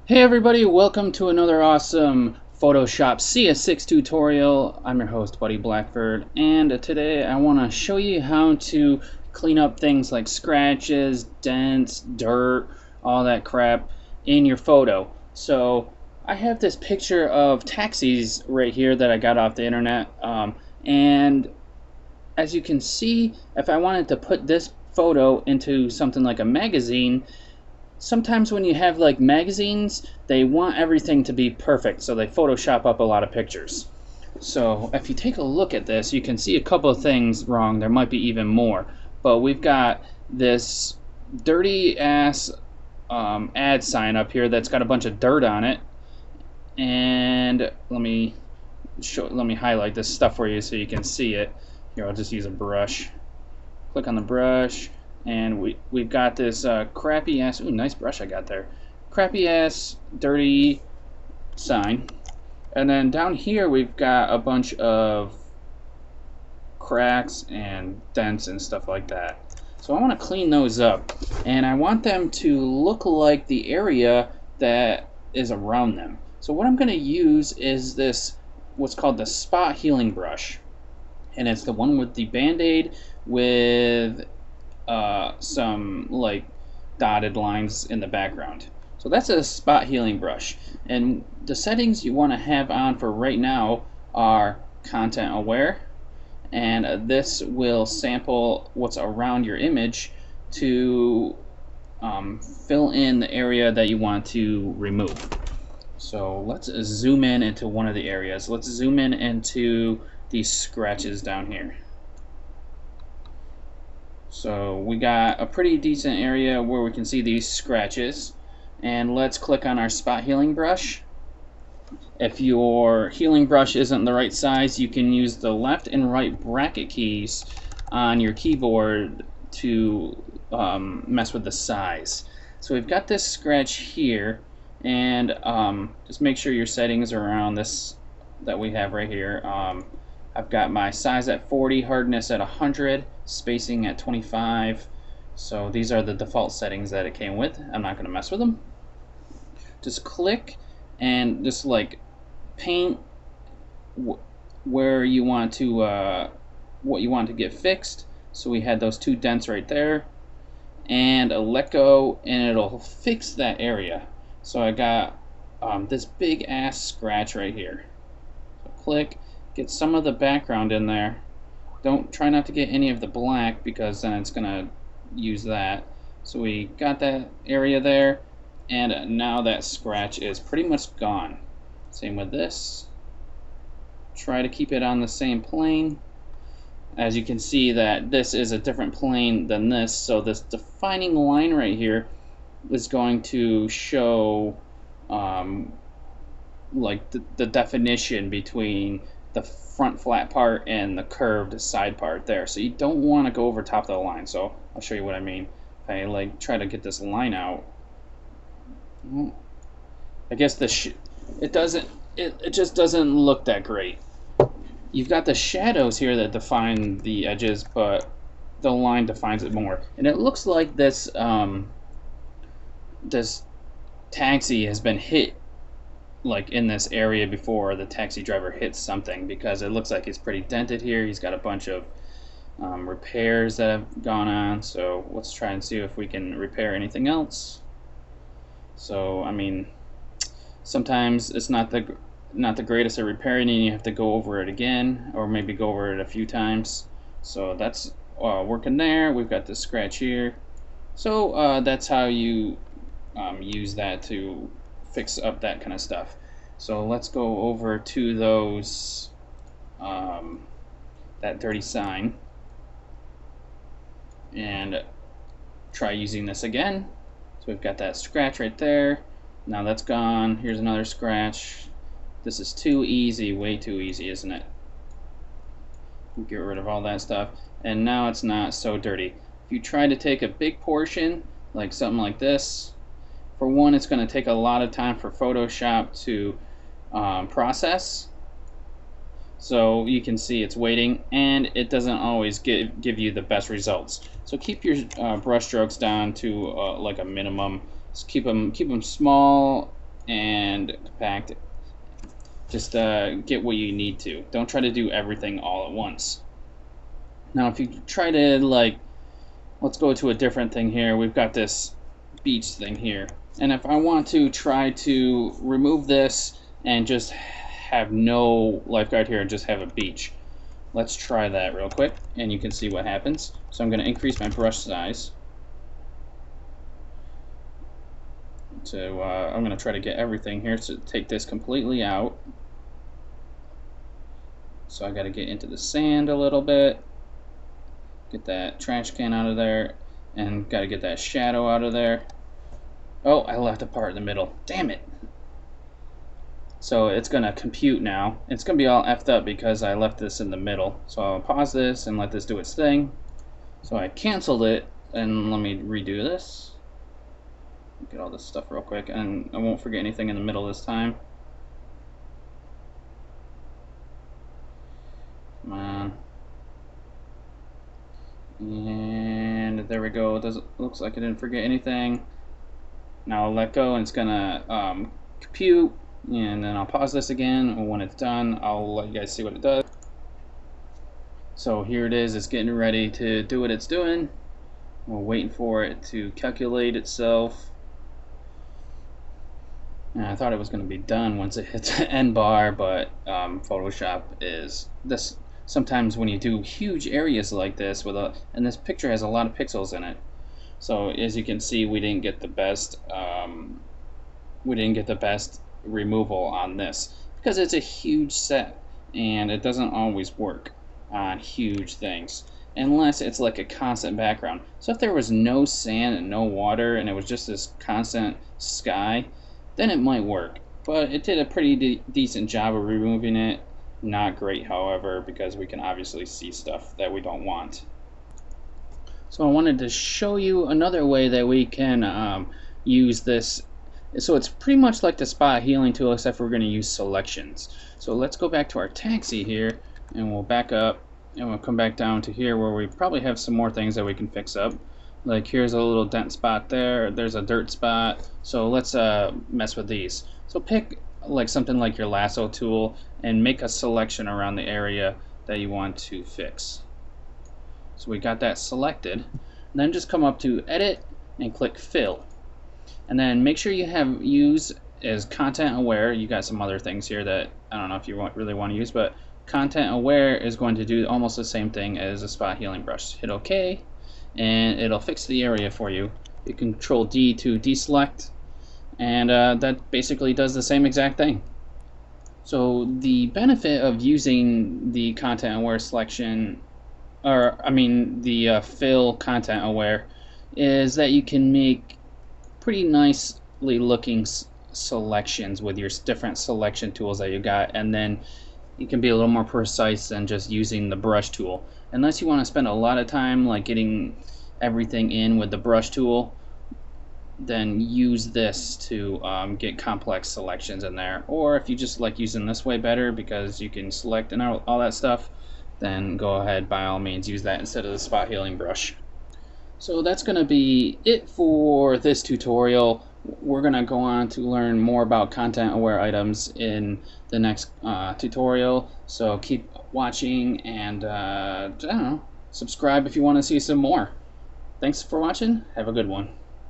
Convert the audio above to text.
Hey everybody, welcome to another awesome Photoshop CS6 tutorial. I'm your host, Buddy Blackford, and today I want to show you how to clean up things like scratches, dents, dirt, all that crap in your photo. So I have this picture of taxis right here that I got off the internet, and as you can see, if I wanted to put this photo into something like a magazine, sometimes when you have like magazines, they want everything to be perfect, so they Photoshop up a lot of pictures. So if you take a look at this, you can see a couple of things wrong. There might be even more, but we've got this dirty ass ad sign up here that's got a bunch of dirt on it, and let me highlight this stuff for you so you can see it. Here, I'll just use a brush. Click on the brush, and we've got this crappy ass, ooh, nice brush I got there, crappy ass dirty sign. And then down here we've got a bunch of cracks and dents and stuff like that. So I want to clean those up, and I want them to look like the area that is around them. So what I'm going to use is this, what's called the spot healing brush, and it's the one with the band-aid with some like dotted lines in the background. So that's a spot healing brush, and the settings you want to have on for right now are content aware, and this will sample what's around your image to fill in the area that you want to remove. So let's zoom in into one of the areas. Let's zoom in into these scratches down here. So we got a pretty decent area where we can see these scratches, and let's click on our spot healing brush. If your healing brush isn't the right size, you can use the left and right bracket keys on your keyboard to mess with the size. So we've got this scratch here, and just make sure your settings are around this that we have right here. I've got my size at 40, hardness at 100, spacing at 25. So these are the default settings that it came with. I'm not going to mess with them. Just click and just like paint where you want to what you want to get fixed. So we had those two dents right there, and let go, and it'll fix that area. So I got this big ass scratch right here. So click. Get some of the background in there. Don't try not to get any of the black, because then it's gonna use that. So we got that area there, and now that scratch is pretty much gone. Same with this. Try to keep it on the same plane. As you can see that this is a different plane than this, so this defining line right here is going to show like the definition between the front flat part and the curved side part there. So you don't want to go over top of the line. So I'll show you what I mean. If I like try to get this line out, I guess it just doesn't look that great. You've got the shadows here that define the edges, but the line defines it more. And it looks like this this taxi has been hit like in this area before the taxi driver hits something, because it looks like it's pretty dented here. He's got a bunch of repairs that have gone on. So let's try and see if we can repair anything else. So I mean, sometimes it's not the greatest at repairing, and you have to go over it again, or maybe go over it a few times. So that's working there. We've got this scratch here. So that's how you use that to fix up that kind of stuff. So let's go over to those that dirty sign and try using this again. So we've got that scratch right there. Now that's gone. Here's another scratch. This is too easy, way too easy, isn't it? Get rid of all that stuff, and now it's not so dirty. If you try to take a big portion, like something like this, for one, it's going to take a lot of time for Photoshop to process. So you can see it's waiting, and it doesn't always give you the best results. So keep your brush strokes down to like a minimum. Just keep them small and compact. Just get what you need to. Don't try to do everything all at once. Now if you try to, like, let's go to a different thing here. We've got this beach thing here. And if I want to try to remove this and just have no lifeguard here and just have a beach, let's try that real quick and you can see what happens. So I'm going to increase my brush size. So I'm going to try to get everything here to take this completely out. So I got to get into the sand a little bit, get that trash can out of there, and got to get that shadow out of there. Oh, I left a part in the middle. Damn it. So it's going to compute now. It's going to be all effed up because I left this in the middle. So I'll pause this and let this do its thing. So I canceled it, and let me redo this. Get all this stuff real quick, and I won't forget anything in the middle this time. Come on. And there we go. Looks like I didn't forget anything. Now I'll let go and it's gonna compute, and then I'll pause this again, and when it's done I'll let you guys see what it does. So here it is, it's getting ready to do what it's doing. We're waiting for it to calculate itself. And I thought it was going to be done once it hits the end bar, but Photoshop is this. Sometimes when you do huge areas like this and this picture has a lot of pixels in it, so as you can see, we didn't get the best removal on this because it's a huge set and it doesn't always work on huge things unless it's like a constant background. So if there was no sand and no water and it was just this constant sky, then it might work. But it did a pretty decent job of removing it. Not great, however, because we can obviously see stuff that we don't want. So I wanted to show you another way that we can use this. So it's pretty much like the spot healing tool, except for we're going to use selections. So let's go back to our taxi here, and we'll back up, and we'll come back down to here where we probably have some more things that we can fix up. Like here's a little dent spot there, there's a dirt spot, so let's mess with these. So pick like something like your lasso tool and make a selection around the area that you want to fix. So we got that selected, and then just come up to edit and click fill, and then make sure you have use as content aware. You got some other things here that I don't know if you really want to use, but content aware is going to do almost the same thing as a spot healing brush. Hit OK, and it'll fix the area for you. You can Control D to deselect, and that basically does the same exact thing. So the benefit of using the content aware selection, or I mean the fill content aware, is that you can make pretty nicely looking selections with your different selection tools that you got, and then you can be a little more precise than just using the brush tool. Unless you want to spend a lot of time like getting everything in with the brush tool, then use this to get complex selections in there. Or if you just like using this way better because you can select and all that stuff, then go ahead, by all means, use that instead of the spot healing brush. So that's going to be it for this tutorial. We're going to go on to learn more about content aware items in the next tutorial. So keep watching, and I don't know, subscribe if you want to see some more. Thanks for watching. Have a good one.